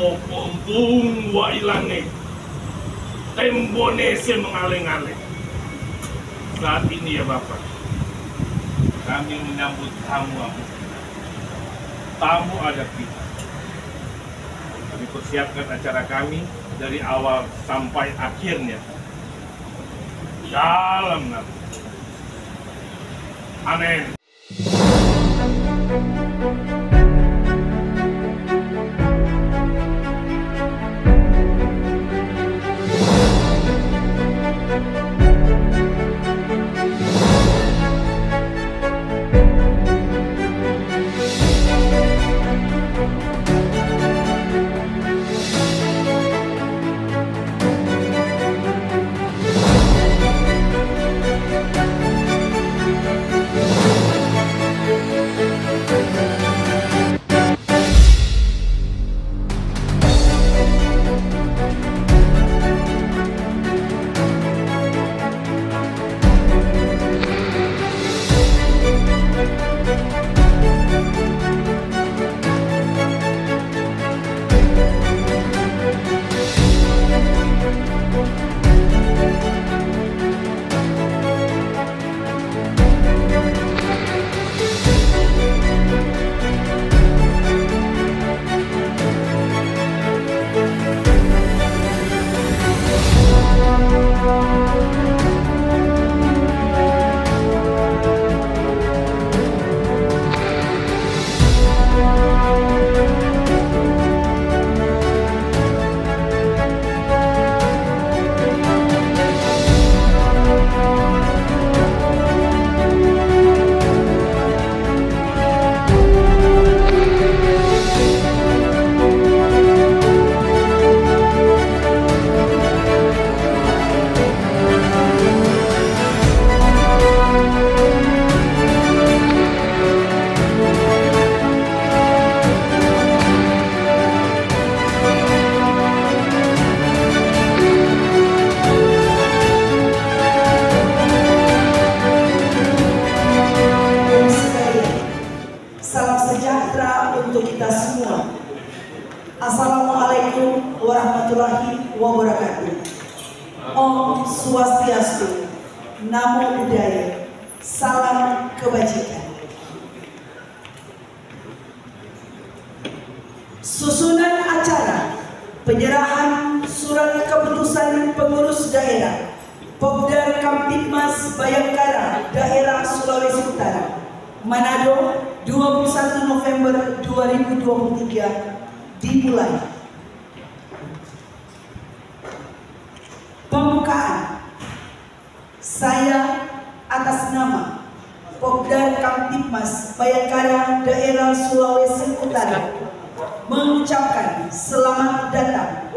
mo kumpung wa ilange tembone se mengaleng-aleng. Saat ini ya Bapak, kami menyambut tamu adat kita. Kami persiapkan acara kami dari awal sampai akhirnya. Dalam nama Amin. Assalamualaikum warahmatullahi wabarakatuh. Om Swastiastu, Namo Buddhaya, salam kebajikan. Susunan acara penyerahan surat keputusan pengurus daerah Pokda Kamtibmas Bayangkara Daerah Sulawesi Utara Manado 21 November 2023 dimulai. Pembukaan. Saya atas nama Pokda Kamtibmas Bayangkara Daerah Sulawesi Utara mengucapkan selamat datang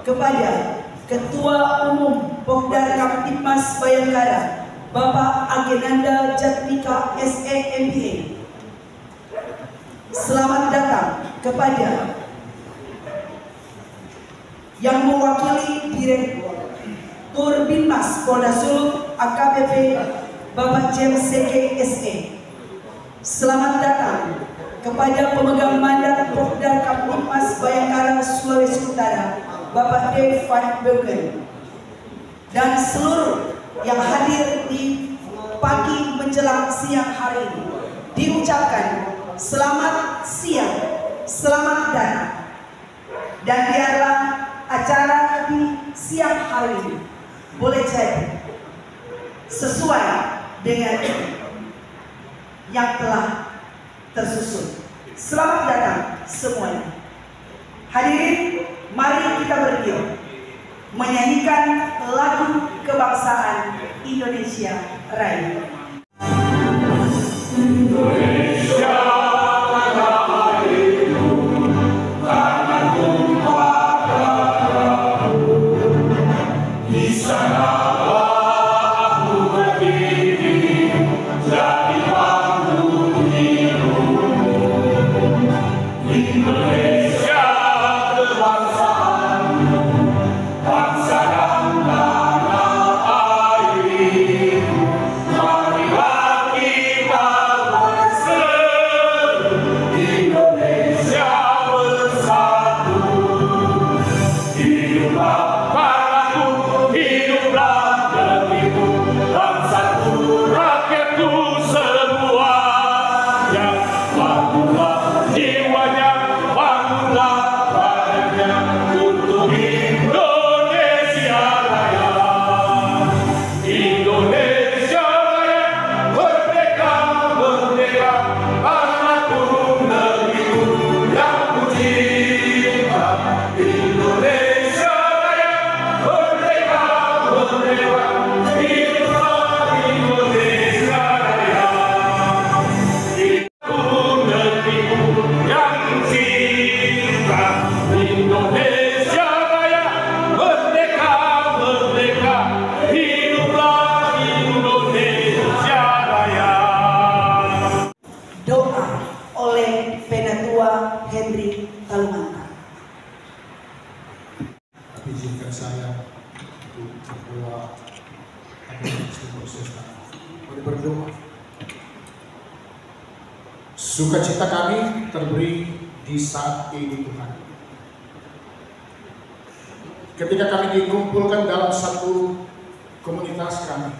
kepada Ketua Umum Pokda Kamtibmas Bayangkara Bapak Agenanda Jatmika SE MBA. Selamat datang kepada yang mewakili Direktur Binmas Polda Sulut AKBP Bapak James Seke SE. Selamat datang kepada pemegang mandat Pokda Kamtibmas Bayangkara Sulawesi Utara Bapak Dev Van Beuken, dan seluruh yang hadir di pagi menjelang siang hari ini diucapkan selamat siang, selamat datang, dan biarlah acara di siang hari ini boleh jadi sesuai dengan yang telah tersusun. Selamat datang semuanya. Hadirin, mari kita berdiam menyanyikan lagu kebangsaan Indonesia Raya. Indonesia bangsa dan tanah air. Sukacita kami terberi di saat ini Tuhan. Ketika kami dikumpulkan dalam satu komunitas kami,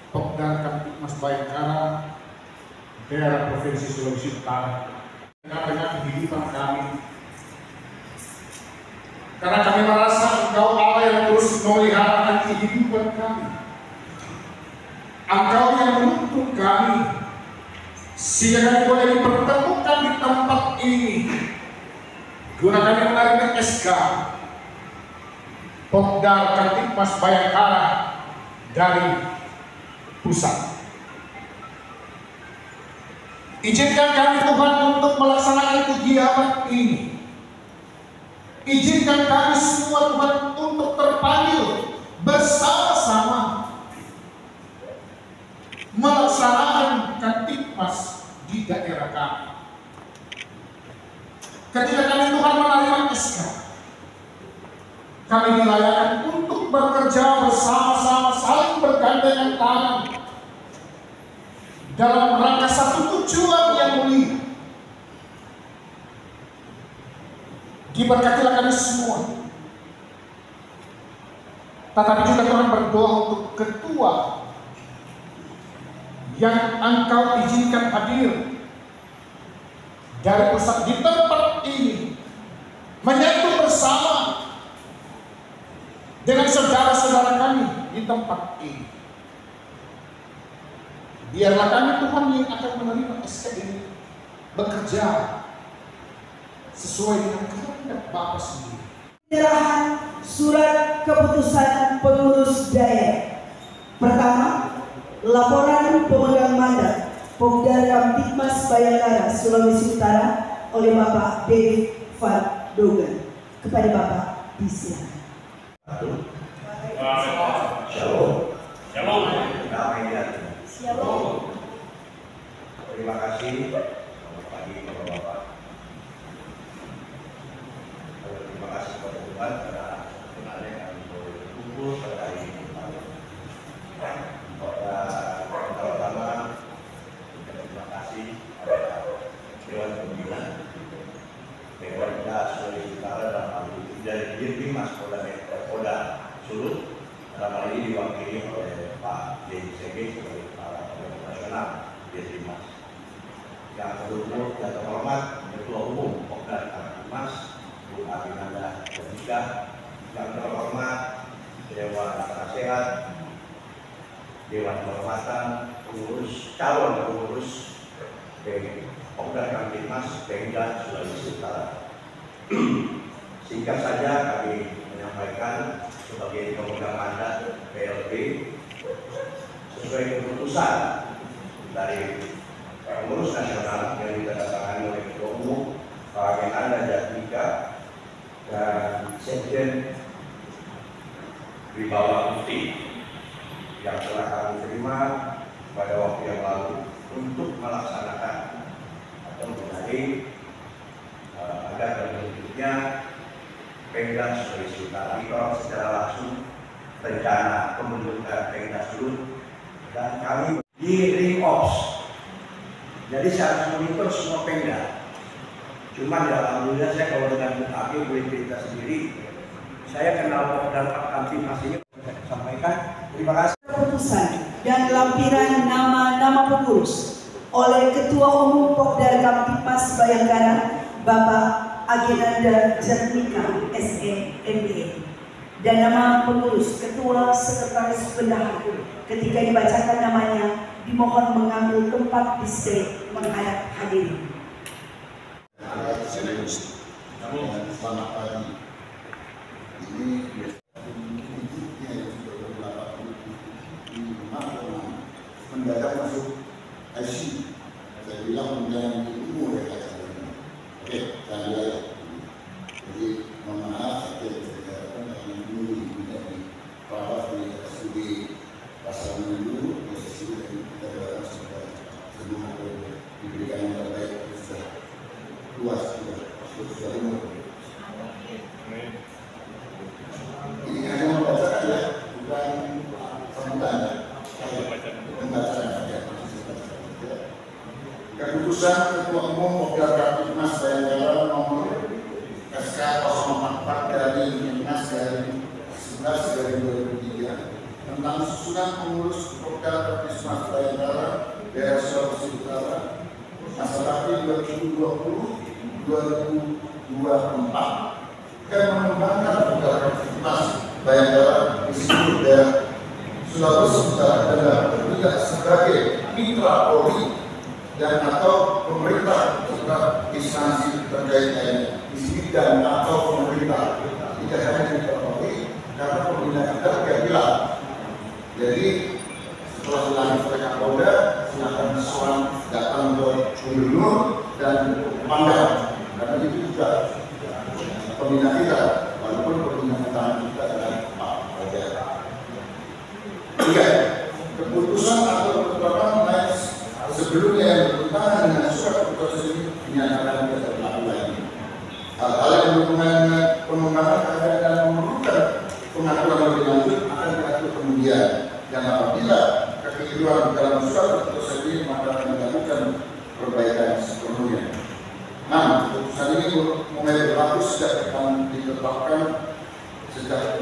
Pokdar Kamtipmas Bayangkara, daerah Provinsi Sulawesi Utara, dengan kehidupan kami. Karena kami merasa Engkau Allah yang terus memelihara kehidupan kami. Engkau yang menuntun kami sehingga kami boleh dipertemukan di tempat ini guna kami menerima SK Pokdar Kamtipmas Bayangkara dari pusat. Izinkan kami Tuhan untuk melaksanakan kegiatan ini. Izinkan kami semua Tuhan untuk terpanggil bersama-sama melaksanakan Kamtipmas di daerah kami. Ketika kami Tuhan menerima SK, kami dilayakkan untuk bekerja bersama-sama, saling bergandengan tangan dalam rangka satu tujuan yang mulia. Diberkatilah kami semua. Tetapi juga Tuhan berdoa untuk ketua yang Engkau izinkan hadir dari pusat di tempat ini, menyatu bersama dengan saudara-saudara kami di tempat ini. Biarlah kami Tuhan yang akan menerima SK ini bekerja sesuai dengan kehendak Bapa sendiri. Penyerahan surat keputusan pengurus daerah. Pertama, laporan pemegang mandat Pokdar Kamtipmas Bayangkara Sulawesi Utara oleh Bapak David Van Dogen. Kepada Bapak disilakan. Shalom. Shalom. Damai dan Shalom. terima kasih. Selamat pagi Bapak-bapak. Terima kasih kepada Tuhan karena sebenarnya kami boleh berkumpul pada hari ini. Pertama, terima kasih kepada Dewan Pembina Sulawesi Utara dalam hal ini dari Dirbimas Polda Sulut, dalam hal ini diwakili oleh Pak JCG sebagai Kepala Operasional Dirbimas. Yang kedua, yang terhormat Ketua Umum Pokdar Kamtipmas Bu Abinanda Jadika, yang terhormat Dewan Penasehat, Dewan Kehormatan, calon pengurus Pokdar Kamtipmas Pemda Sulawesi Utara. Singkat saja kami menyampaikan sebagai pemegang mandat PLP sesuai keputusan dari pengurus nasional yang ditandatangani oleh Ketua Umum Pak Abinanda Jadika dan Sekjen Wibawa Mufti yang telah kami terima pada waktu yang lalu untuk melaksanakan atau menjadi agar terbentuknya Pemda Sulawesi Utara. Kalau secara langsung rencana pembentukan Pemda Sulut dan kami di ring ops. Jadi saya harus monitor semua Pemda. Cuma ya alhamdulillah saya kalau dengan BKP boleh cerita sendiri. Saya kenal Pokdar Kamtipmas ini sampaikan. Terima kasih. Keputusan dan lampiran nama-nama pengurus oleh Ketua Umum Pokdar Kamtipmas Bayangkara Bapak Agenanda Jadika SE MBA dan nama pengurus Ketua Sekretaris Bendahara ketika dibacakan namanya dimohon mengambil tempat di stage menghadap hadirin. Selamat pagi. Ini hidupnya yang sudah beberapa mendadak masuk IC. Saya bilang menjalani umur ya kata. Oke, saya lihat. Jadi mohon maaf saya tidak akan dulu menjadi perawat di SUD pasal dulu SUD dan kita berharap semua diberikan yang terbaik luas juga sudah umur. Ini hanya membacakan ya, bukan sambutan. Membacakan saja. Keputusan Ketua Umum Popda Kapitmas Bayangkara nomor SK 044 dari Minnas dari 11/2003 tentang susunan pengurus Popda Kapitmas Bayangkara daerah Sulawesi Utara masa bakti 2020-2024 dan mengembangkan Popda Kapitmas Bayangkara di seluruh daerah Sulawesi Utara dan tidak sebagai mitra Polri dan atau pemerintah serta instansi terkait lainnya di sini dan atau pemerintah tidak hanya mitra Polri karena pembinaan kita tidak bilang. Jadi setelah dilantik oleh Kapolda silakan soal datang ke gubernur dan pangdam karena itu juga pembina kita walaupun pembina kita adalah Pak Kapolda. Tiga, keputusan atau ketetapan naik sebelumnya yang bertentangan dengan surat keputusan ini dinyatakan tidak berlaku lagi. Hal-hal yang berhubungan dengan pengembangan keadaan dan memerlukan pengaturan lebih lanjut akan diatur kemudian. Dan apabila kekeliruan dalam surat keputusan ini maka akan dilakukan perbaikan sepenuhnya. 6. Keputusan ini mulai berlaku sejak ditetapkan sejak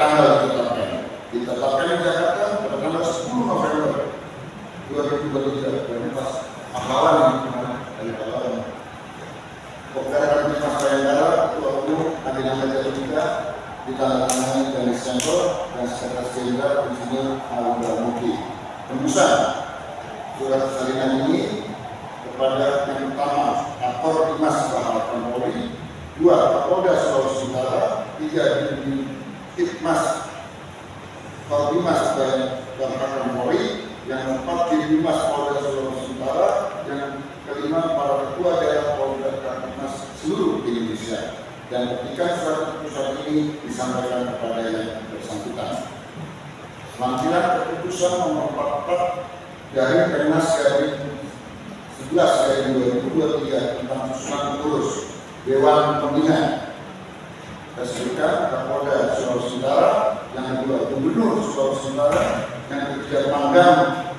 tanggal ditetapkan di Jakarta pada tanggal 10 November 2023 dan pas pahlawan dari pahlawan Popda Kapitmas Bayangkara Ketua Umum Agenda Jatuh ditandatangani dari Sentro dan Sekretaris Jenderal Insinyur Aluda Mukti. Tembusan surat salinan ini kepada yang pertama Akor Dimas Bahar Polri, 2 Kapolda Sulawesi Utara, 3 Ditmas Korbimas Bahar Polri, yang 4 Dirbimas Polda Sulawesi Utara, yang kelima para ketua daerah Polda Kapitmas seluruh Indonesia. Dan ketika surat keputusan ini disampaikan kepada yang bersangkutan. Lampiran keputusan nomor 44 dari Pernas Garing 11/2023 tentang susunan pengurus Dewan Pembina SPK Kapolda Sulawesi Utara, yang kedua Gubernur Sulawesi Utara, yang ketiga Pangdam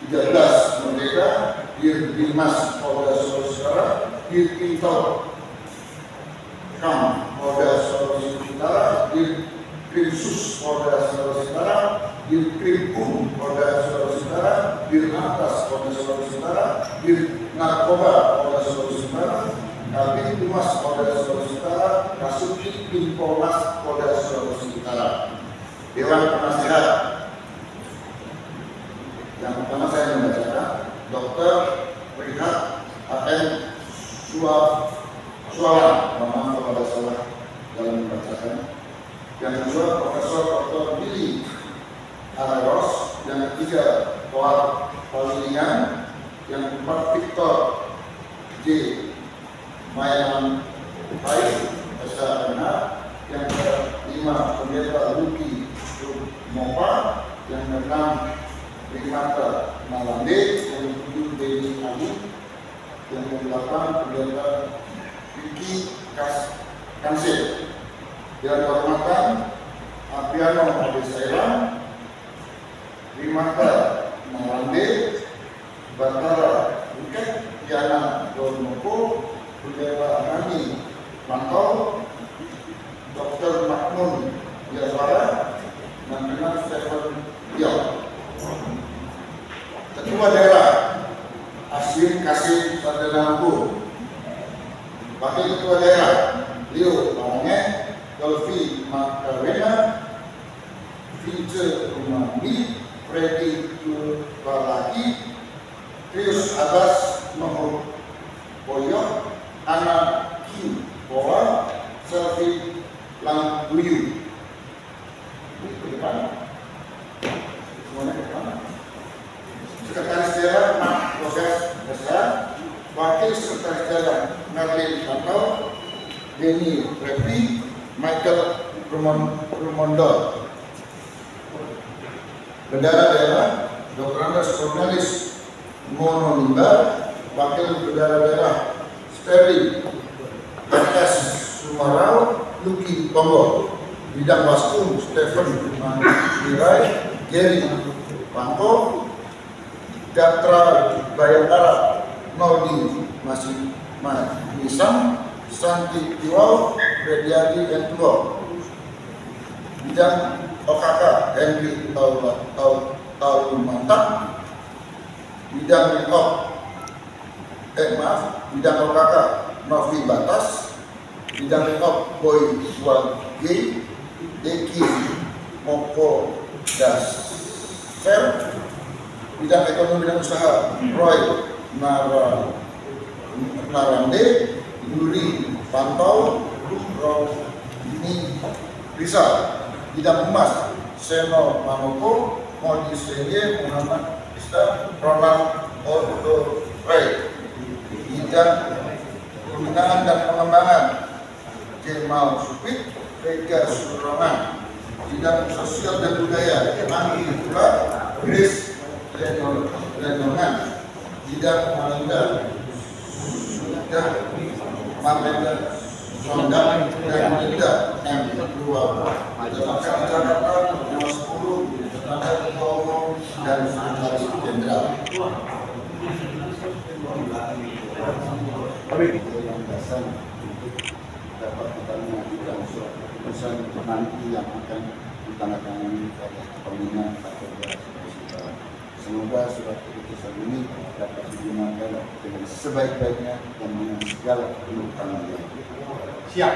13 Merdeka, Dirbimas Polda Sulawesi Utara, Dirpinto Polda Sulawesi Utara, Dirkrimsus Polda Sulawesi Utara, Dirkrimum Polda Sulawesi Utara, Dirlantas Polda Sulawesi Utara, Dirnarkoba Polda Sulawesi Utara, Kabin Humas Polda Sulawesi Utara, Kasubdit Binpolnas Polda Sulawesi Utara. Dewan Penasehat. Yang pertama saya membacakan Dr. Rehat A.M. Sualan, mohon maaf kepada salah dalam membacakan. Yang kedua Profesor Dr. Billy Araros, yang ketiga Toar Paulinian, yang keempat Victor J. Mayaman Baik SHMH, yang kelima Pendeta Luki Mopa, yang keenam Primata Malande, yang ketujuh Dedi Ali, yang kedelapan Pendeta Vicky Kansel. Yang kehormatan Apriano Adesailan, Primata Malande, Batara Buket, Diana Dornoko, Pendeta Ani Mantau, Dr. Makmun Yazwara, dan Kenan Stephen Dion. Ketua Daerah Aswin Kasim Sardanampu, Wakil Ketua Daerah Leo Parange, Dolfi Makarena, Vince Rumandi, Freddy Balaki, Trius Abbas Nohor Boyok, Ana Kim Pola, Selvi Langguyu. Ini ke depan. Semuanya ke depan. Sekretaris Daerah Mak Proses Besar, Wakil Sekretaris Daerah Merlin Tantau, Denny Repi, Michael Rumondo. Bendara Daerah Dr. Andes Cornelis Mono Nimbar, Wakil Bendara Daerah Sterling S. Sumarau, Luki Tombo, Bidang Waskum Stephen Mirai, Gary Panto, Gatra Bayangkara Maudi Masih Misam Santi Tiwau Rediadi dan Tuau. Bidang OKK Henry Taulumantak. Bidang Bidang OKK Novi Batas. Bidang Boy Wage Eki Moko Dasfer. Bidang ekonomi dan usaha Roy Narande Yuri Pantau Roni Rizal. Bidang emas Seno Manoko Modi Seye Muhammad Ista Ronald Odo Ray. Bidang pembinaan dan pengembangan Kemal Supit Vega Suronan. Bidang sosial dan budaya Anggi Pula Grace Lenongan. Bidang Malinda Sudah Malinda Sondang dan Linda M. Dua. Dalam catatan nomor 10 tenaga ketua umum dan sekretaris jenderal. Yang dasar dapat kita mengajukan surat keputusan nanti yang akan ditandatangani pada pembinaan atau beras. Semoga surat keputusan ini dapat digunakan dengan sebaik-baiknya dan dengan segala perlukan. Siap.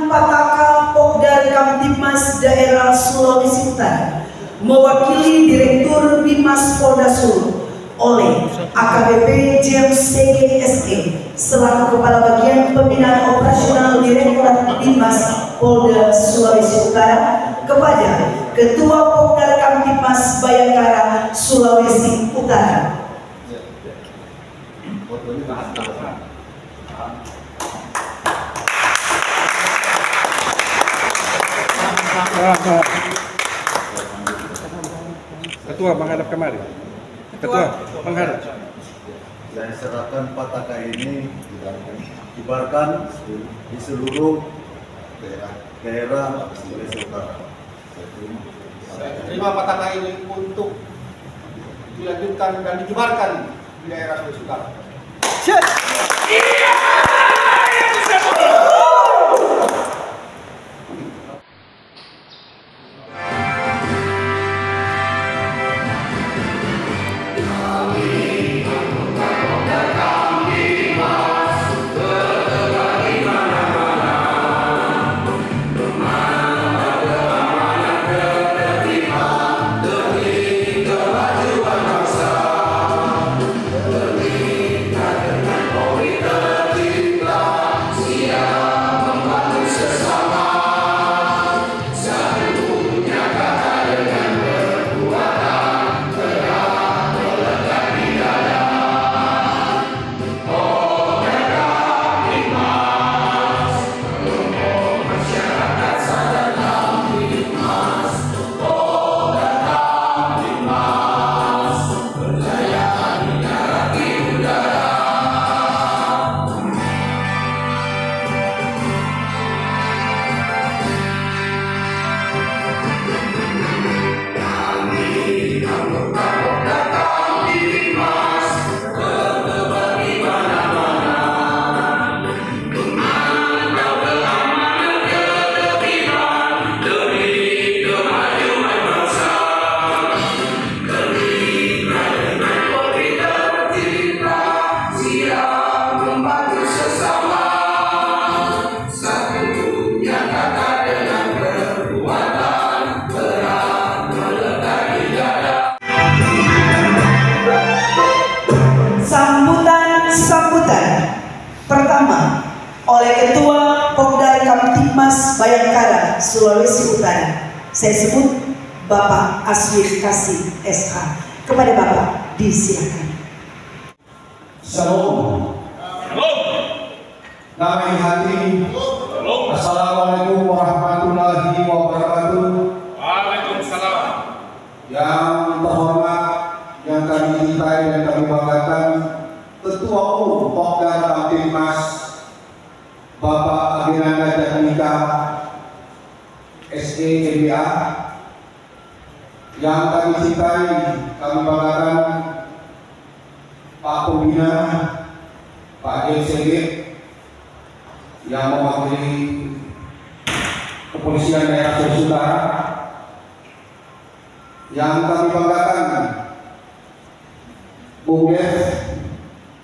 Pataka Pokdar Kamtibmas Daerah Sulawesi Utara mewakili Direktur Bimas Polda Sulu oleh AKBP James CG SE selaku Kepala Bagian Pembinaan Operasional Direktorat Bimas Polda Sulawesi Utara kepada Ketua Pokdar Kamtibmas Bayangkara Sulawesi Utara. Ketua menghadap kemari. Ketua menghadap. Saya serahkan pataka ini dikibarkan di seluruh daerah Sulawesi Utara. Terima pataka ini untuk dilanjutkan dan dikibarkan di daerah Sulawesi Utara. Pertama, oleh Ketua Pokdar Kamtibmas Bayangkara Sulawesi Utara, saya sebut Bapak Aswir Kasih SH. Kepada Bapak disilakan. Shalom. Damai hati. Assalamualaikum warahmatullahi wabarakatuh. Waalaikumsalam. Yang terhormat, yang kami cintai dan kami banggakan, Ketua Umum Pokdar Kamtibmas Bapak Aginanda Jatmika SE MBA yang kami cintai, kami banggakan Pak Pembina, Pak JSG yang mewakili Kepolisian Daerah Sulawesi Utara, yang kami banggakan Bung Dev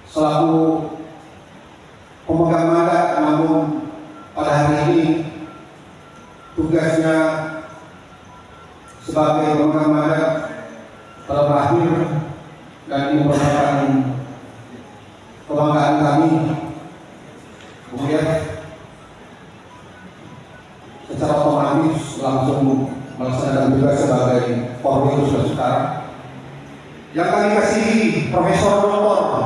selaku pemegang mandat, namun pada hari ini tugasnya sebagai pemegang mandat telah berakhir, dan ini merupakan kebanggaan kami. Bung Dev secara otomatis langsung melaksanakan tugas sebagai Polri Sulawesi Utara. Yang kami kasihi Profesor Dr.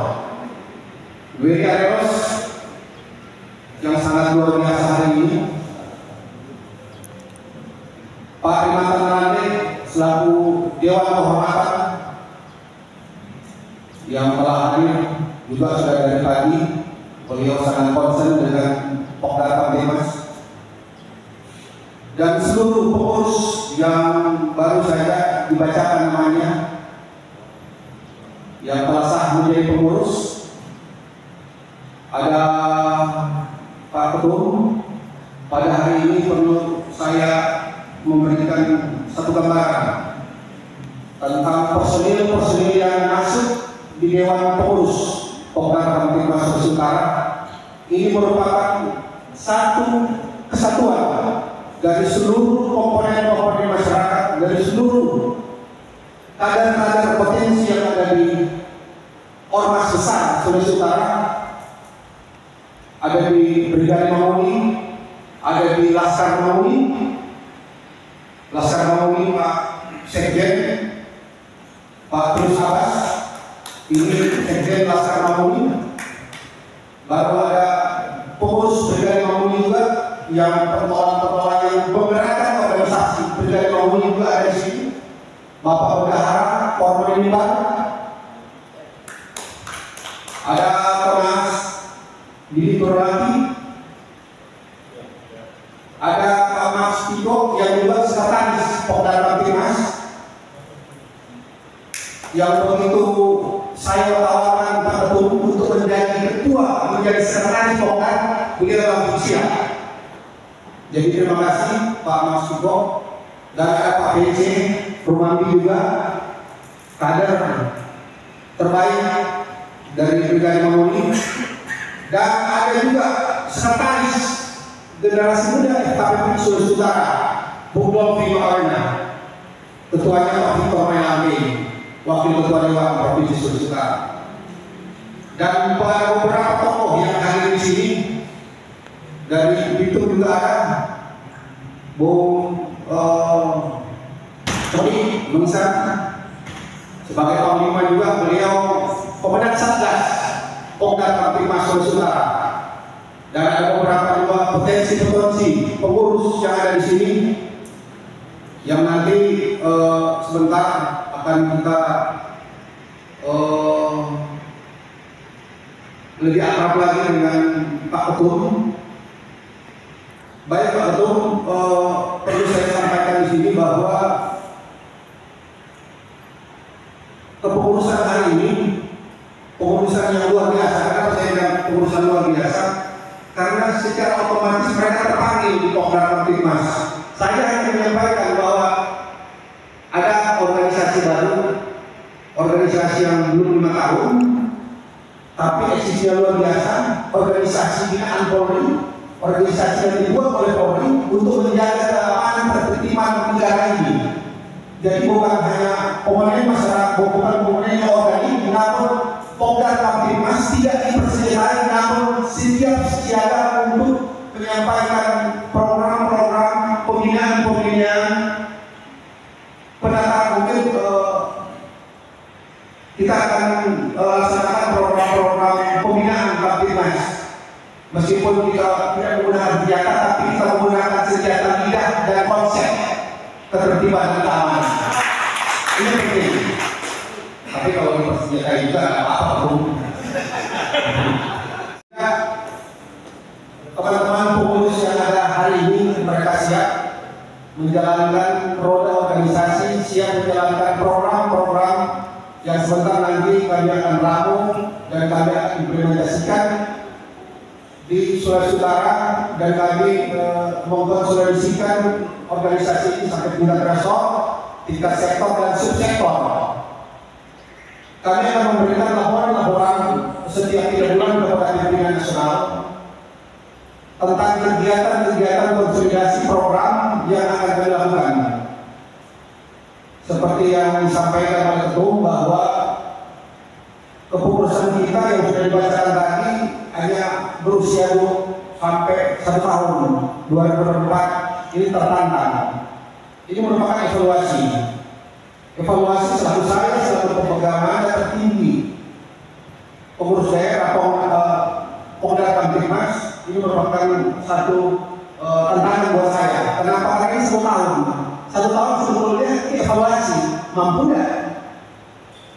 Willy Arelos yang sangat luar biasa hari ini, Pak Rimatan Rande selaku Dewan Kehormatan yang telah hadir juga sudah dari pagi. Beliau sangat concern dengan Pokdar Kamtipmas, dan seluruh pengurus yang baru saja dibacakan namanya yang telah sah menjadi pengurus. Ada Pak Ketum. Pada hari ini perlu saya memberikan satu gambaran tentang personil-personil yang masuk di Dewan Pengurus Pokdar Kamtipmas Sulawesi Utara. Ini merupakan satu kesatuan dari seluruh komponen-komponen masyarakat, dari seluruh kader-kader potensi yang ada di Ormas besar Sulawesi Utara. Ada di Brigade Mauni, ada di Laskar Mauni, Pak Sekjen, Pak Trus Abbas, ini Sekjen Laskar Mauni. Baru ada pengurus Brigade Mauni juga yang pertolongan yang memberatkan organisasi. Brigade Mauni juga ada di sini, Bapak Bendahara Pormenimbar, ada Thomas Didi Turlaki, ada Pak Mas Tiko yang juga sekretaris Pokdar Kamtipmas, yang begitu saya tawarkan Pak Ketum untuk menjadi ketua, menjadi sekretaris Pokdar, beliau langsung siap. Jadi terima kasih Pak Mas Tiko, dan ada Pak BC Rumandi juga, kader terbaik dari Brigade Mauni. Dan ada juga sekretaris generasi muda FKPP Sulawesi Utara, Bung Dolfi Arna, ketuanya Pak Victor Melame, wakil ketua Dewan Provinsi Sulawesi Utara. Dan pada beberapa tokoh yang hadir di sini dari Bitung juga ada Bung Tony Mengsan sebagai panglima juga, beliau pemenang Satgas Pokdar Kamtipmas Sulawesi Utara. Dan ada beberapa juga potensi pengurus yang ada di sini yang nanti sebentar akan kita lebih akrab lagi dengan Pak Ketum. Baik Pak Ketum, perlu saya sampaikan di sini bahwa kepengurusan hari ini pengurusan yang luar biasa. Karena saya bilang pengurusan luar biasa karena secara otomatis mereka terpanggil di Pokdar Kamtipmas. Saya hanya menyampaikan bahwa ada organisasi baru, organisasi yang belum 5 tahun, tapi eksistensinya luar biasa, organisasi binaan Polri, organisasi yang dibuat oleh Polri untuk menjaga keamanan ketertiban negara ini. Jadi bukan hanya komponen masyarakat, bukan komponen yang organik, namun Pokdar Kamtipmas tidak dipersilakan, namun setiap siaga untuk menyampaikan program-program pembinaan penataan. Mungkin kita akan laksanakan program-program pembinaan Kamtipmas. Meskipun kita tidak menggunakan senjata, tapi kita menggunakan senjata lidah dan konsep ketertiban dan keamanan. Ini penting. Tapi kalau dipersenjatai juga apa-apa pun. Teman-teman pengurus yang ada hari ini mereka siap menjalankan roda organisasi, siap menjalankan program-program yang sebentar nanti kami akan rampung dan kami akan implementasikan di Sulawesi Utara, dan kami mengkonsolidasikan organisasi ini sampai tingkat resort, tingkat sektor dan subsektor. Kami akan memberikan laporan-laporan setiap 3 bulan kepada pimpinan nasional tentang kegiatan-kegiatan konsolidasi program yang akan kami lakukan. Seperti yang disampaikan oleh Ketum bahwa kepengurusan kita yang sudah dibacakan tadi hanya berusia sampai 1 tahun, 2024 ini tertantang. Ini merupakan evaluasi selaku saya selaku pemegang mandat tertinggi pengurus daerah Pokda Kamtipmas. Ini merupakan satu tantangan buat saya. Kenapa? Karena ini 1 tahun. 1 tahun sebetulnya evaluasi, mampu nggak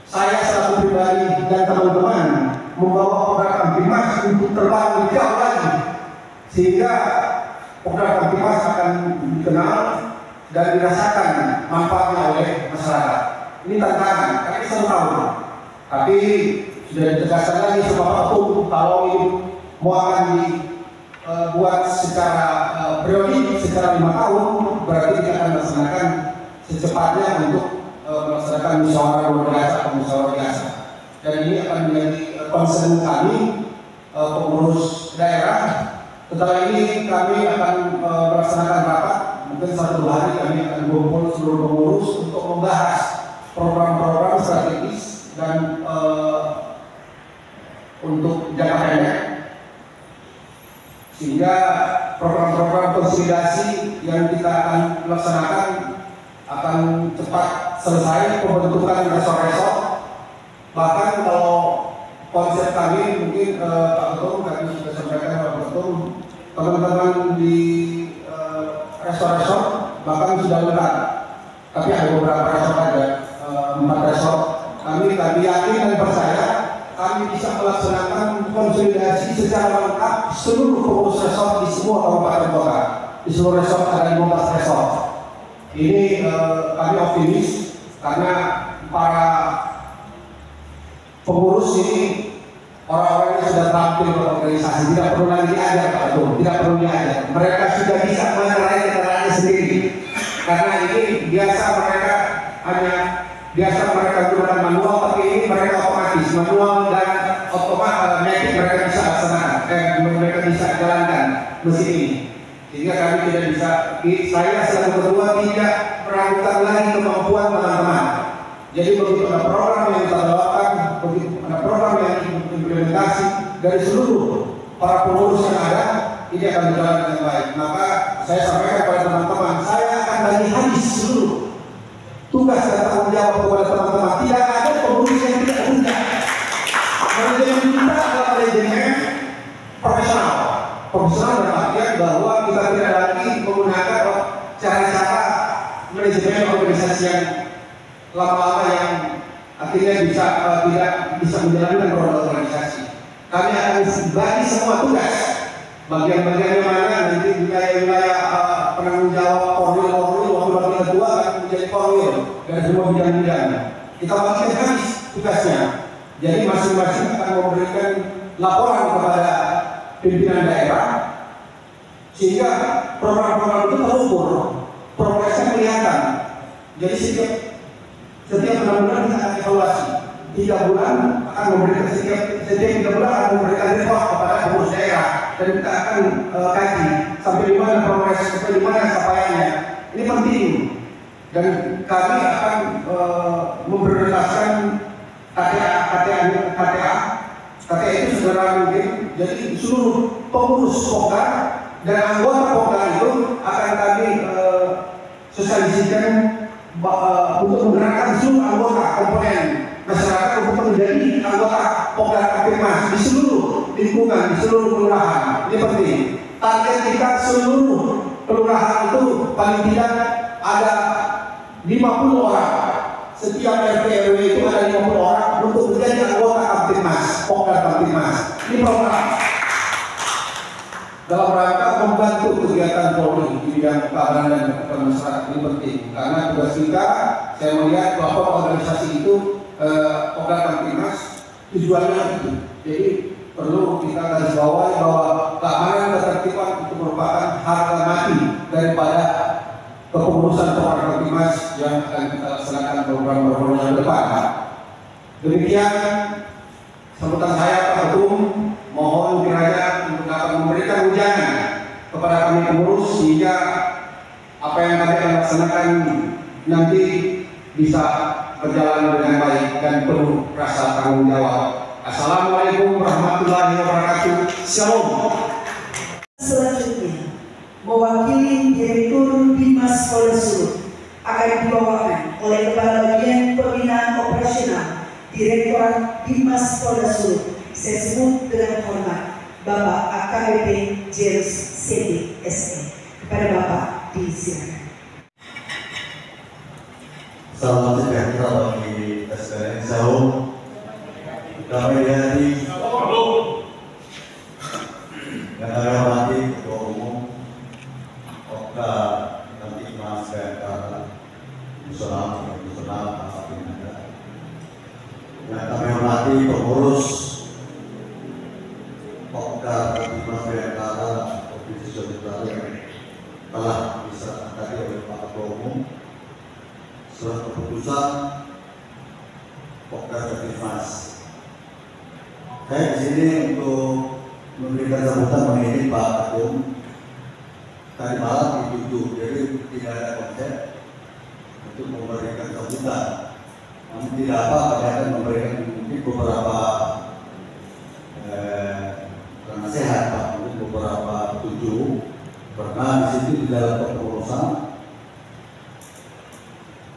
saya selaku pribadi dan teman-teman membawa Pokda Kamtipmas untuk terbang lebih jauh lagi, sehingga Pokda Kamtipmas akan dikenal dan dirasakan manfaatnya oleh masyarakat. Ini tantangan, karena ini 1 tahun. Tapi sudah ditegaskan lagi sama Pak Ketum, kalau ini mau akan dibuat secara prioritas secara 5 tahun, berarti kita akan melaksanakan secepatnya untuk melaksanakan musyawarah luar biasa atau musyawarah biasa. Dan ini akan menjadi concern kami pengurus daerah. Setelah ini kami akan melaksanakan rapat. Mungkin 1 hari kami akan kumpul seluruh pengurus untuk membahas program-program strategis dan untuk jangka pendek, sehingga program-program konsolidasi yang kita akan laksanakan akan cepat selesai pembentukan resort-resort. Bahkan kalau konsep kami mungkin Pak Ketum kami sudah sampaikan Pak Ketum, teman-teman di resort-resort bahkan sudah lengkap, tapi ada beberapa resort, ada 4 resort. Kami yakin dan percaya kami bisa melaksanakan konsolidasi secara lengkap seluruh pengurus resort di semua kabupaten kota. Di seluruh resort ada 15 resort. Ini kami optimis karena para pengurus ini orang-orang yang sudah tampil berorganisasi, tidak perlu lagi diajar Pak Ketum, tidak perlu diajar. Mereka sudah bisa mengerai caranya sendiri. Karena ini biasa mereka gunakan manual, tapi ini mereka otomatis manual dan otomatis mereka bisa laksanakan, mereka bisa jalankan mesin ini. Sehingga kami tidak bisa, saya selaku ketua tidak meragukan lagi kemampuan teman-teman. Jadi begitu ada program yang kita lakukan, begitu ada program yang implementasi dari seluruh para pengurus yang ada, ini akan berjalan dengan baik. Maka saya sampaikan kepada teman-teman, saya akan bagi habis seluruh tugas dan tanggung jawab kepada teman-teman. Tidak ada pengurus yang tidak punya. Manajemen kita adalah manajemen profesional. Profesional dalam artian bahwa kita tidak lagi menggunakan cara-cara manajemen organisasi yang lama-lama yang akhirnya tidak bisa menjalankan roda organisasi. Kami akan bagi semua tugas. Bagian-bagiannya mana nanti wilayah-wilayah penanggung jawab korwil, wakil ketua akan menjadi korwil dan semua bidang-bidang. Kita bagikan habis tugasnya. Jadi masing-masing akan memberikan laporan kepada pimpinan daerah, sehingga program-program itu terukur, progresnya kelihatan. Jadi setiap 6 bulan kita akan evaluasi. 3 bulan akan memberikan setiap 3 bulan akan memberikan report kepada pengurus daerah, dan kita akan kaji sampai di mana progres, sampai di mana capaiannya. Ini penting, dan kami akan memprioritaskan KTA itu segera mungkin. Jadi seluruh pengurus Pokda dan anggota Pokda itu akan kami sosialisasikan untuk menggerakkan seluruh anggota komponen masyarakat untuk menjadi anggota Pokda Kamtipmas di seluruh lingkungan, di seluruh kelurahan. Ini penting. Target kita seluruh kelurahan itu paling tidak ada 50 orang. Setiap RT RW itu ada 50 orang untuk menjadi anggota Kamtipmas, Pokda Kamtipmas. Ini program. dalam rangka membantu kegiatan Polri di bidang keamanan dan ketertiban masyarakat ini penting, karena tugas kita, saya melihat bahwa organisasi itu Pokda Kamtibmas tujuannya itu. Jadi perlu kita garis bawahi bahwa keamanan dan ketertiban itu merupakan harga mati daripada kepengurusan Pokda Kamtibmas yang akan kita laksanakan program-program yang depan. Demikian sambutan saya Pak Ketum. Mohon kiranya untuk dapat memberikan ujangan kepada kami pengurus sehingga apa yang kami akan laksanakan nanti bisa berjalan dengan baik dan penuh rasa tanggung jawab. Assalamualaikum warahmatullahi wabarakatuh. Shalom. Selanjutnya, mewakili Direktur Bimas Polda Sulut akan dibawakan oleh Kepala Bagian Pembinaan Operasional Direktorat Bimas Polda Sulut. Saya sebut dengan hormat Bapak AKBP James Sedik SE. Kepada Bapak disilakan. Salam sejahtera bagi sekalian. Salam damai hati yang saya hormati Ketua Umum Pokda Kamtibmas Bayangkara Nasional yang kami hormati pengurus Pokda Kamtibmas Bayangkara Provinsi Jawa Timur yang telah diserahkan tadi oleh Pak Ketua Umum surat keputusan Pokda Kamtibmas. Saya di sini untuk memberikan sambutan mengenai Pak Ketum. Tadi malam ditutup, jadi tidak ada konsep untuk memberikan sambutan. Namun tidak apa, kami akan memberikan mungkin beberapa nasihat Pak, mungkin beberapa petunjuk. Karena di situ di dalam kepengurusan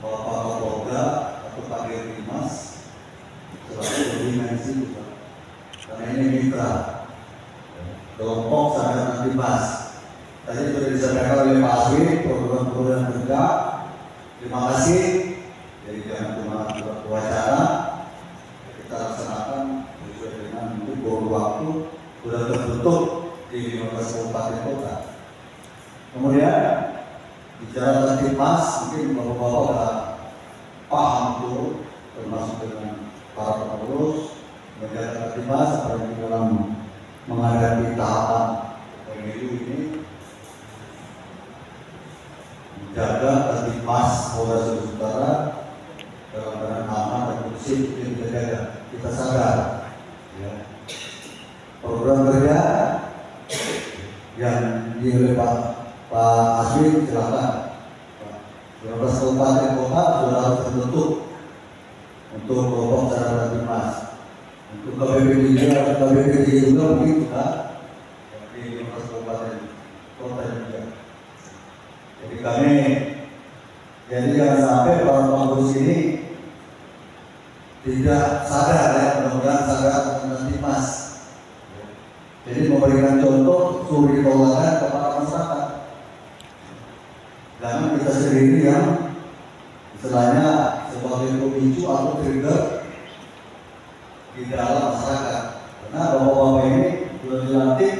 Bapak Kapolda atau Pak Dirmas selalu berdimensi, karena ini mitra kelompok sadar Kamtibmas. Tadi sudah disampaikan oleh Pak Aswi program-program kerja. Terima kasih. Jadi jangan cuma wacana, kita laksanakan sesuai dengan bor waktu sudah tertutup di 15 kabupaten kota. Kemudian bicara Kamtibmas, mungkin bapak-bapak sudah paham tuh, termasuk dengan para pengurus menjaga Kamtibmas apalagi dalam menghadapi tahapan pemilu ini, menjaga Kamtibmas Polda Sulawesi Utara dalam keadaan aman dan kondusif itu kita jaga. Kita sadar ya, program kerja yang oleh Pak Aswi silakan 12 kabupaten kota sudah harus terbentuk untuk kelompok sadar Kamtibmas. Untuk KBP juga mungkin juga di 15 kabupaten kota juga. Jadi kami, jadi jangan sampai para pengurus ini tidak sadar ya, mudah-mudahan sadar tentang Kamtibmas. Jadi memberikan contoh suri tauladan kepada masyarakat. Jangan kita sendiri yang istilahnya sebagai pemicu atau trigger di dalam masyarakat. Karena bapak-bapak ini sudah dilantik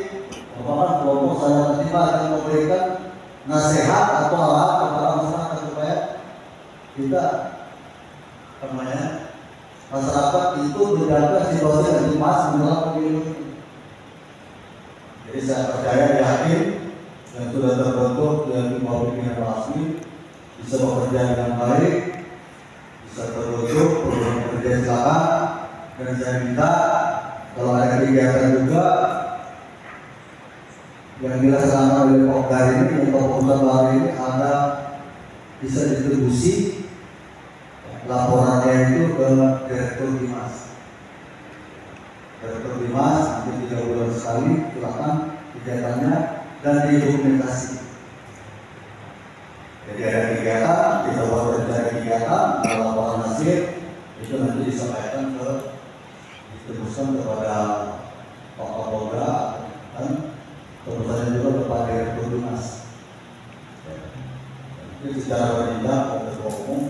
merupakan kelompok sadar Kamtibmas yang memberikan nasihat atau arahan kepada masyarakat supaya kita masyarakat itu menjaga situasi Kamtibmas menjelang pemilu. Jadi saya percaya, yakin yang sudah terbentuk dengan tim pimpinan resmi bisa bekerja dengan baik, bisa terwujud program kerja silakan. Dan saya minta kalau ada kegiatan juga yang dilaksanakan oleh Pokda ini atau perusahaan baru ini ada bisa distribusi laporannya itu ke Direktur Bimas. Direktur Bimas nanti 3 bulan sekali silakan kegiatannya dan didokumentasi. Jadi ada kegiatan, kita buat rencana kegiatan, laporan hasil itu nanti disampaikan diteruskan kepada Pak Kapolda dan tentu juga kepada Direktur Bimas. Ini secara berjenjang oleh Ketua Umum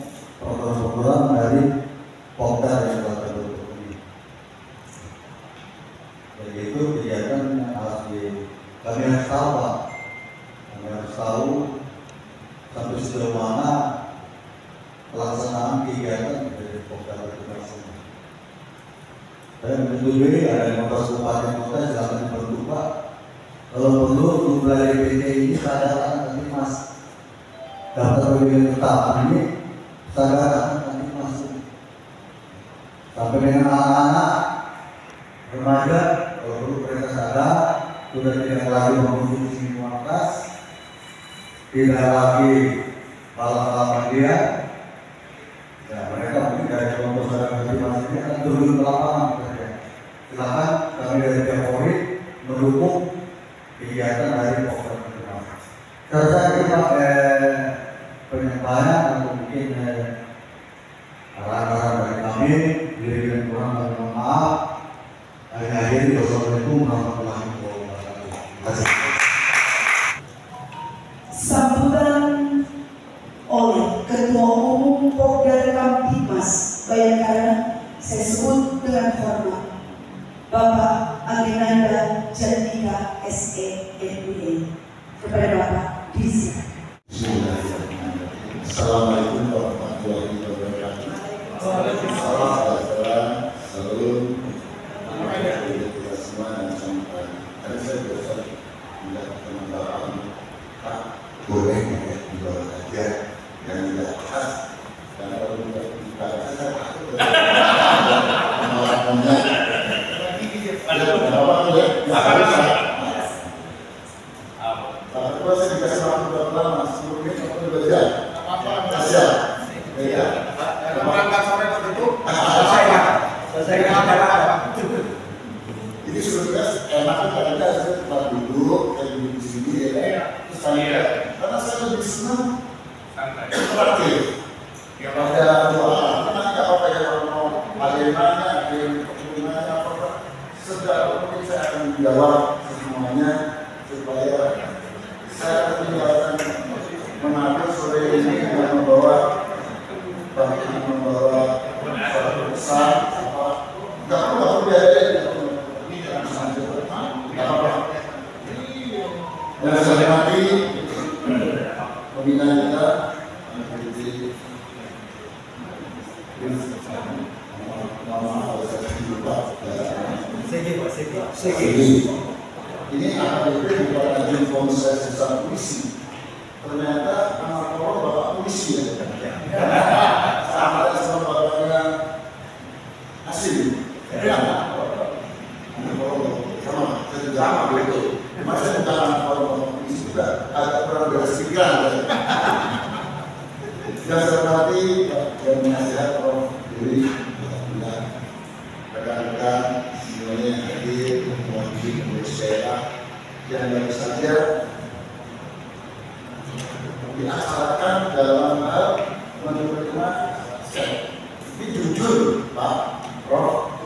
program-program dari Pokda yang telah terbentuk ini. Jadi itu kegiatan yang harus kami harus tahu Pak, kami harus tahu sampai sejauh mana pelaksanaan kegiatan dari Pokdal Jatim. Dan menyetujui ada 15 kabupaten kota silakan dibentuk Pak. Kalau perlu jumlah DPT ini sadarkan nanti Mas daftar pemilih tetap ini sadarkan nanti masuk sampai dengan anak-anak remaja. Kalau perlu mereka sadar sudah tidak lagi mengkonsumsi minuman keras, tidak lagi malam-malam dia. Ya, mereka mungkin dari kelompok sadar Jatim ini akan turun ke lapangan. Silakan kami dari Polri mendukung kegiatan dari Pokdal Jatim. Saya kira penyampaian atau mungkin arahan-arahan dari kami, diri dan kurang kami mohon maaf. Akhir-akhir wassalamualaikum warahmatullahi wabarakatuh. Sambutan oleh Ketua Umum Pokdal Kamtipmas Bayangkara, saya sebut dengan hormat Bapak Agenanda Jatika SE MBA. Kepada Bapak Disa. Assalamualaikum warahmatullahi wabarakatuh. Salam sejahtera, salam kita semua dan sampai. Tadi saya biasa tidak teman-teman Pak boleh di luar aja dan tidak khas dan kalau tidak saya takut melakukannya. Kalau saya dikasih waktu berapa lama? 10 menit atau 2 jam? Asia. Iya. Berangkat sore tertentu. Selesai. Jadi sebetulnya enak kan saya tempat duduk, saya duduk di sini ya. Terus saya, karena saya lebih senang terakhir. Yang ada doa, karena nggak apa-apa ya kalau mau agenanya, kemudiannya apa-apa. Sejauh mungkin saya akan menjawab semuanya supaya saya akan mengambil sore ini dengan membawa suatu pesan apa nggak perlu biaya dan saya hormati pembina kita ini AKBP bukan lagi komisaris besar polisi. Ternyata anak orang bapak polisi ya. Sama bapaknya asli. Sama saya juga sama begitu. Masa bukan anak orang bapak polisi juga agak kurang beresmikan. Dan saya hormati dan menasihat orang diri rekan-rekan semuanya yang hadir mewakili pengurus daerah yang baru saja dilaksanakan dalam hal menerima set. Ini jujur Pak Prof,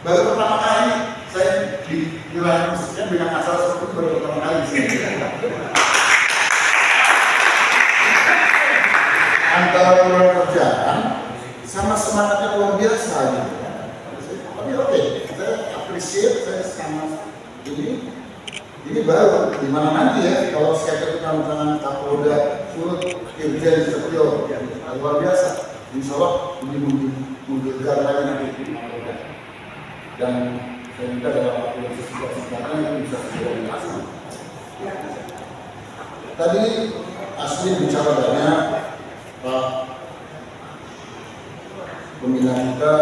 baru pertama kali saya di wilayah musiknya dengan asal seperti baru pertama kali di sini. Antara orang kerjaan sama semangatnya luar biasa gitu. Tapi oke, saya appreciate, saya sama ini baru di mana nanti ya kalau saya ketemu dengan Kapolda Sulut Irjen Setio luar biasa. Insya Allah ini menggelegar lagi nanti dan saya minta dalam waktu yang sekarang yang bisa segera dilaksanakan. Tadi asli bicara banyak Pak pembina kita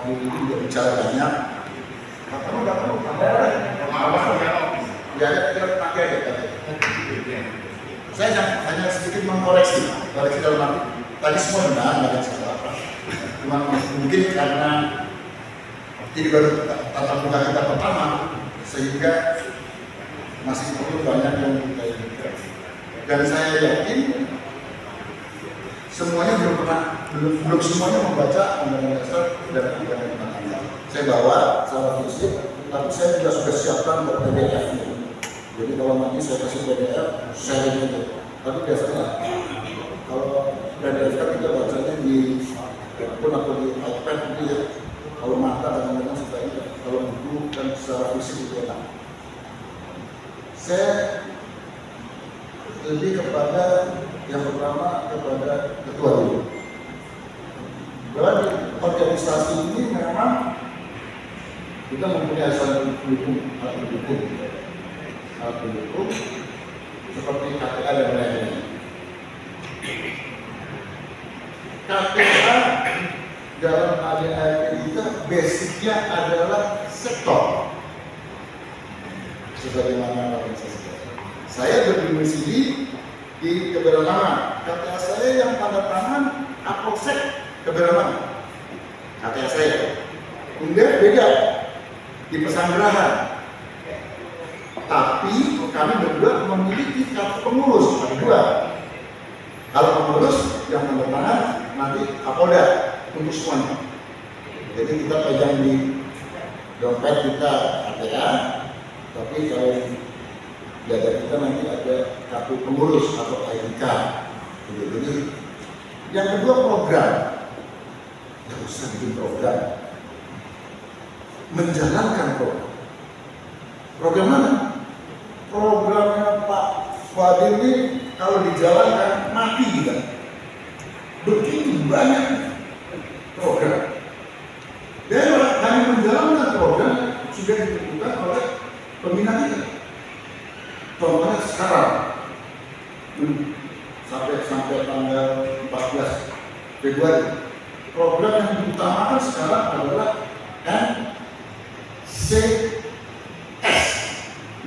tidak bicara banyak. Saya hanya sedikit mengkoreksi dalam arti tadi semua benar, nggak ada salah. Cuma mungkin karena ini baru tatap muka kita pertama, sehingga masih perlu banyak yang kita inginkan. Dan saya yakin semuanya belum semuanya membaca Undang-Undang Dasar dan Undang-Undang Undang. Saya bawa secara fisik, tapi saya juga sudah siapkan untuk PDF. Jadi kalau nanti saya kasih PDF, saya itu. Tapi biasanya kalau PDF kan kita bacanya di handphone atau di iPad gitu ya. Kalau mata kadang-kadang suka ini, kalau buku kan secara fisik itu enak. Saya lebih kepada yang pertama kepada ketua dulu. Bahwa di organisasi ini memang kita mempunyai alat pendukung seperti KTA dan lain-lain. KTA dalam ADART kita basicnya adalah sektor sebagaimana organisasi. Saya berdomisili di Keberagaman. KTA saya yang tanda tangan Kapolsek Keberagaman. KTA saya. Kemudian beda di Pesanggerahan. Tapi kami berdua memiliki kartu pengurus, ada dua. Kalau pengurus yang tanda tangan nanti Kapolda untuk semuanya. Jadi kita pegang di dompet kita KTA, tapi kalau di ada kita nanti ada kartu pengurus atau IDK. Jadi yang kedua program, nggak usah bikin program, menjalankan program. Program mana? Programnya Pak Fadil ini kalau dijalankan mati kita. Begitu banyak program. Dan kami menjalankan program sudah ditentukan oleh pembina kita. Contohnya sekarang sampai tanggal 14 Februari, program yang diutamakan sekarang adalah NCS,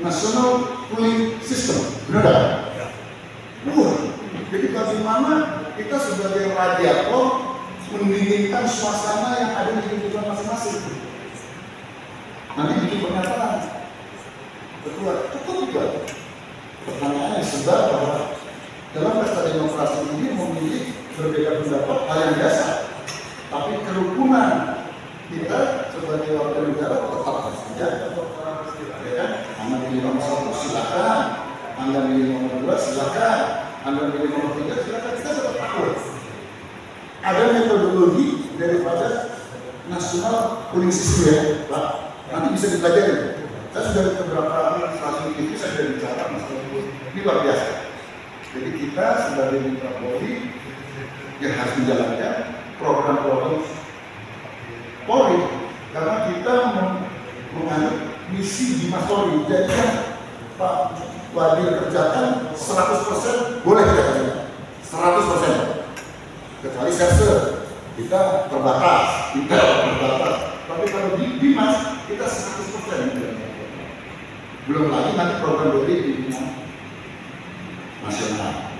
National Cooling System. Benar? Jadi bagaimana kita sebagai radiator mendinginkan suasana yang ada di lingkungan masing-masing. Nanti bikin pernyataan. Kedua, cukup juga. Pertanyaannya sebab bahwa dalam pesta demokrasi ini memilih berbeda pendapat hal yang biasa. Tapi kerukunan kita sebagai warga negara tetap harus dijaga. Ya kan? Anda pilih nomor 1 silakan, Anda pilih nomor 2 silakan, Anda pilih nomor 3 silakan. Kita tetap akur. Ada metodologi daripada nasional cooling system ya, Pak. Nanti bisa dipelajari. Saya sudah beberapa stasiun TV saya sudah bicara masalah ini luar biasa. Jadi kita sebagai mitra Polri yang harus menjalankan program-program Polri karena kita menganut misi di Mas Polri. Jadi kan Pak Wadir kerjakan 100% boleh kita kerjakan 100%. Kecuali serse kita terbatas, Tapi kalau di Dimas kita 100%. Belum lagi nanti program BD di bidang nasional.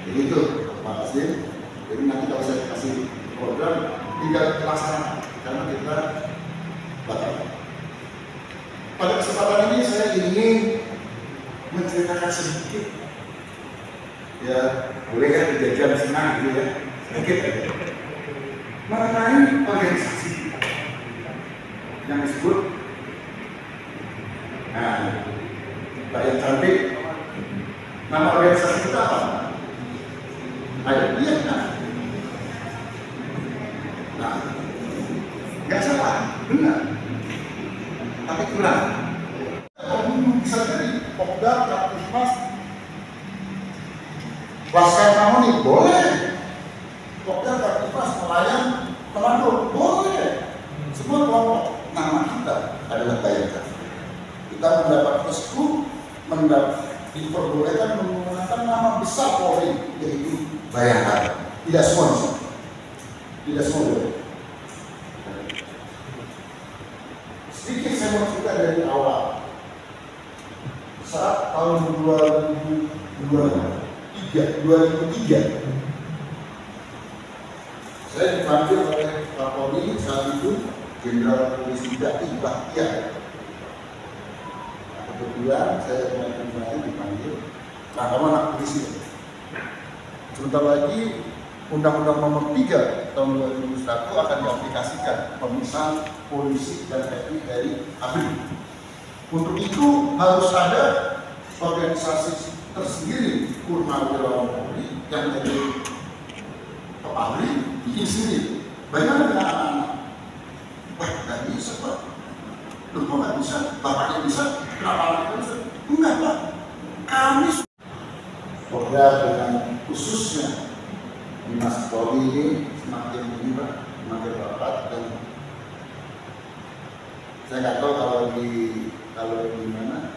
Jadi itu Pak Aslim. Jadi nanti kalau saya kasih program tinggal dilaksanakan karena kita bakal. Pada kesempatan ini saya ingin menceritakan sedikit. Ya boleh kan kejadian senang gitu ya. Sedikit aja. Mengenai organisasi yang disebut Mbak yang cantik, nama organisasi kita apa? Ayo, iya kan? Nah, nggak salah, benar. Tapi kurang. Bisa jadi Pokda, Kapusmas, Laskar Harmoni, boleh. Pokda, Kapusmas, Nelayan, Komando, boleh. Semua kelompok. Nama kita adalah Bayangkara. Kita mendapat restu, diperbolehkan menggunakan nama besar Polri, yaitu Bayangkara. Tidak semua, tidak semua boleh. Sedikit saya mau cerita dari awal. Saat tahun 2003, saya dipanggil oleh Kapolri saat itu Jenderal Polisi Dati Bahtiar. Kebetulan saya kemarin dipanggil, nah kamu anak polisi. Sebentar lagi Undang-Undang Nomor 3 Tahun 2001 akan diaplikasikan pemisahan polisi dan TNI dari ABRI. Untuk itu harus ada organisasi tersendiri Purnawirawan Polri yang menjadi ABRI bikin sendiri. Bayangkan dengan anak-anak. Wah, nggak bisa Pak. Loh kok nggak bisa? Bapaknya bisa, kenapa anaknya bisa? Enggak Pak, Polda dengan khususnya Dinas Polri ini semakin meningkat, semakin rapat, dan saya nggak tahu kalau di mana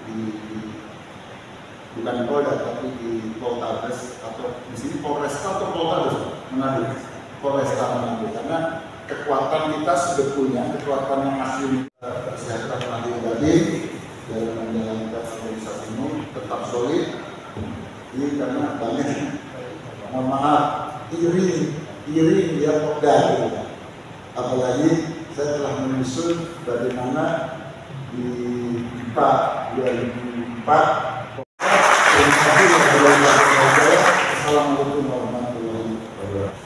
bukan Polda tapi di Poltabes atau di sini Polresta atau Poltabes Manado, Polresta Manado, karena kekuatan kita sebetulnya kekuatan yang asli kesehatan nanti tadi dalam menjalankan organisasi ini tetap solid. Ini karena banyak, mohon maaf, iri dia Polda, gitu. Apalagi saya telah menyusun bagaimana di 2004. Assalamualaikum warahmatullahi wabarakatuh.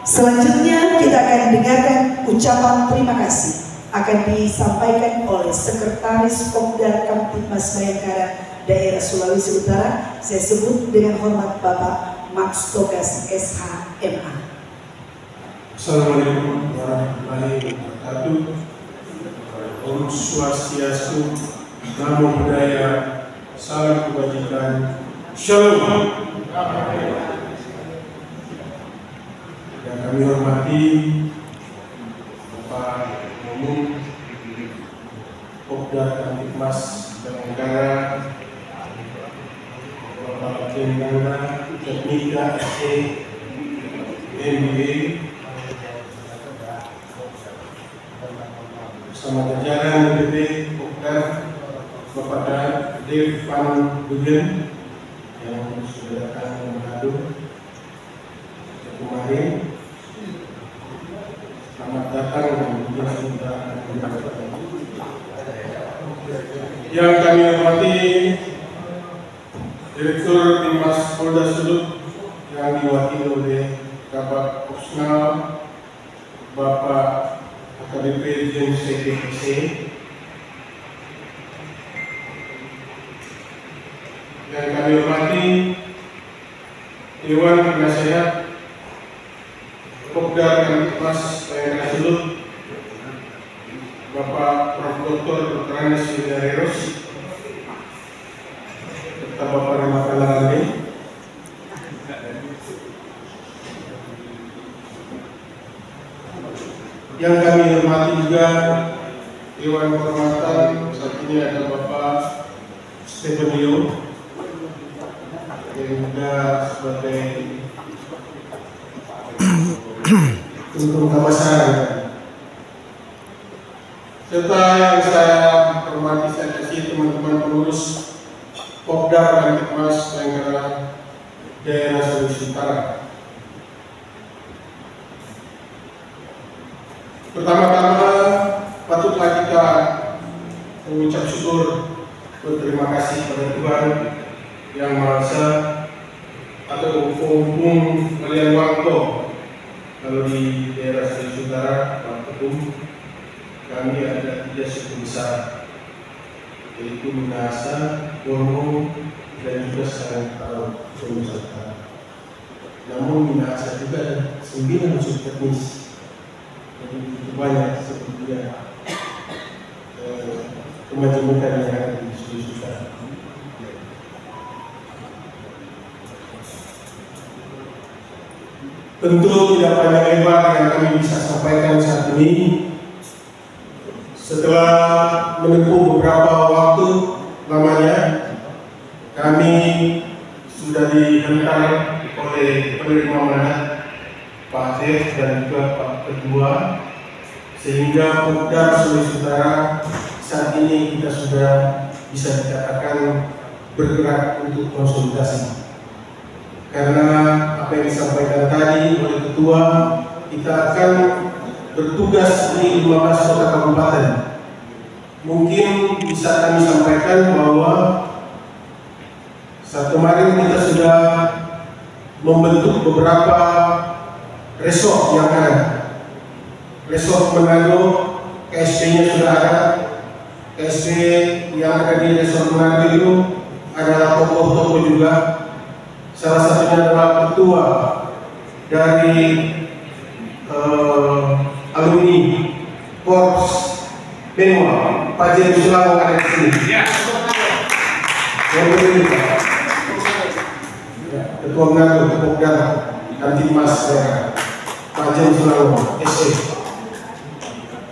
Selanjutnya kita akan dengarkan ucapan terima kasih akan disampaikan oleh Sekretaris Pokdar Kamtipmas Bayangkara Daerah Sulawesi Utara. Saya sebut dengan hormat Bapak Max Togas SH.MA. Assalamualaikum warahmatullahi wabarakatuh. Om Swastiastu, Namo Buddhaya, salam kebajikan, Shalom. Yang kami hormati Bapak Umum Pokdar Kamtipmas Bayangkara, Bapak Jenderal Teknika SE MBA, bersama jajaran DPP Pokdar, Bapak Dev Van Dugen yang sudah datang mengadu kemarin. Selamat datang yang kami hormati Direktur Dimas Polda Sudut yang diwakili oleh Bapak Kusnal, Bapak AKBP Jenderal CPC, yang kami hormati Dewan Penasehat Pokdar Kamtipmas Bayangkara Sudut, Bapak Prof. Dr. Dr. Anis Widareros, serta Bapak Rahmat Alarani, yang kami hormati juga Dewan Kehormatan. Saat ini ada Bapak Stefanio yang juga sebagai untuk kawasan, serta yang saya hormati saya kasih teman-teman pengurus Pokdar Kamtipmas Bayangkara Daerah Sulawesi Utara. Pertama-tama patutlah kita mengucap syukur, berterima kasih pada Tuhan Yang Maha Esa atau Hukum Kalian Waktu. Kalau di daerah Sulawesi Utara, Pak Ketum, kami ada 3 suku besar, yaitu Minahasa, Borno, dan juga Sarangkau, Sulawesi Utara. Namun Minahasa juga ada 9 suku etnis, jadi begitu banyak sebetulnya kemajemukan yang ada di Sulawesi Utara. Tentu tidak banyak lebar yang kami bisa sampaikan saat ini. Setelah menempuh beberapa waktu lamanya, kami sudah dihantar oleh penerima mandat Pak Dev dan juga Pak Ketua, sehingga Pokdar Sulawesi Utara saat ini kita sudah bisa dikatakan bergerak untuk konsolidasi. Karena apa yang disampaikan tadi oleh Ketua, kita akan bertugas di 15 kota kabupaten. Mungkin bisa kami sampaikan bahwa saat kemarin kita sudah membentuk beberapa resort yang ada. Resort Manado, KSP-nya sudah ada. KSP yang ada di resort Manado itu adalah tokoh-tokoh juga. Salah satunya adalah ketua dari alumni Korps Benua, Pak Jenderal Sulawesi ada di sini. Yang Ketua Menado Popdar Kamtipmas Pak Jen Sulawesi SE,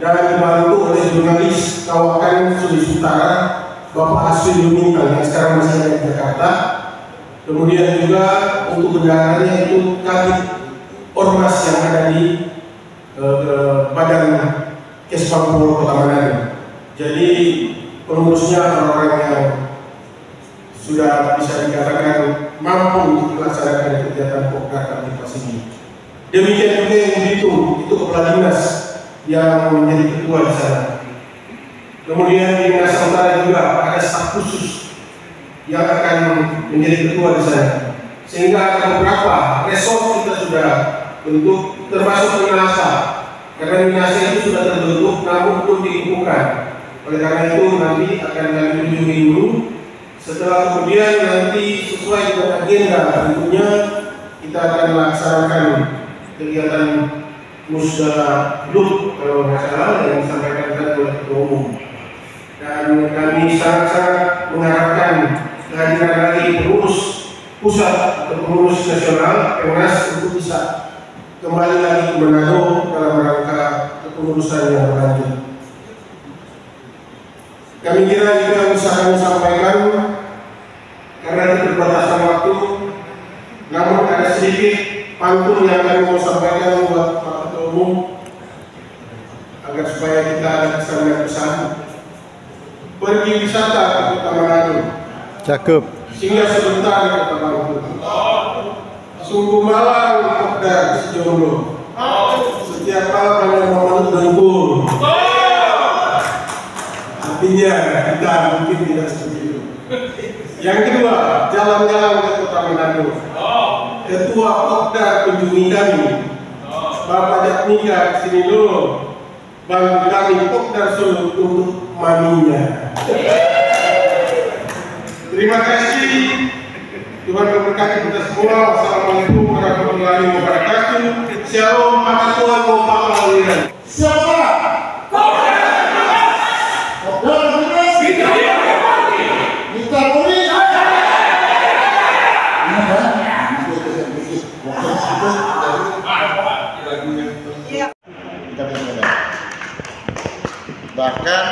dan dibantu oleh jurnalis kawakan Sulawesi Utara Bapak Aswin Yuningkal yang sekarang masih ada di Jakarta. Kemudian juga untuk bendaharanya itu Kabid Ormas yang ada di Badan Kesbangpol Kota Manado. Jadi pengurusnya orang-orang yang sudah bisa dikatakan mampu untuk melaksanakan kegiatan Popdar Kamtipmas ini. Demikian juga yang dihitung itu kepala dinas yang menjadi ketua di sana. Kemudian di Dinas Utara juga ada staf khusus yang akan menjadi ketua di sana. Sehingga ada beberapa resort kita sudah bentuk, termasuk Minasa. Karena Minasa itu sudah terbentuk namun belum dikukuhkan. Oleh karena itu nanti akan kami kunjungi dulu. Setelah kemudian nanti sesuai dengan agenda berikutnya kita akan melaksanakan kegiatan musyawarah kalau nggak salah yang disampaikan oleh Ketua Umum. Dan kami sangat-sangat mengharapkan kehadiran lagi pengurus pusat atau pengurus nasional Pemnas untuk bisa kembali lagi ke Manado dalam rangka kepengurusan yang berlanjut. Kami kira itu yang bisa kami sampaikan karena keterbatasan waktu, namun ada sedikit pantun yang kami mau sampaikan buat Pak Ketua Umum agar supaya kita ada kesan dan pesan. Pergi wisata ke Kota Manado. Cakep. Singgah sebentar di Kota Bangku. Sungguh malang Popdar sejomblo. Setiap malam hanya momen dengkul. Artinya kita mungkin tidak seperti itu. Yang kedua, jalan-jalan ke Kota Manado. Ketua Popdar kunjungi kami. Bapak Jatmika sini dulu. Bantu kami Popdar Solo untuk maminya. Terima kasih. Tuhan memberkati kita semua. Wassalamualaikum warahmatullahi wabarakatuh. Shalom, Pak Ketua Bapak Aliran. Siapa? Kita boleh. Bahkan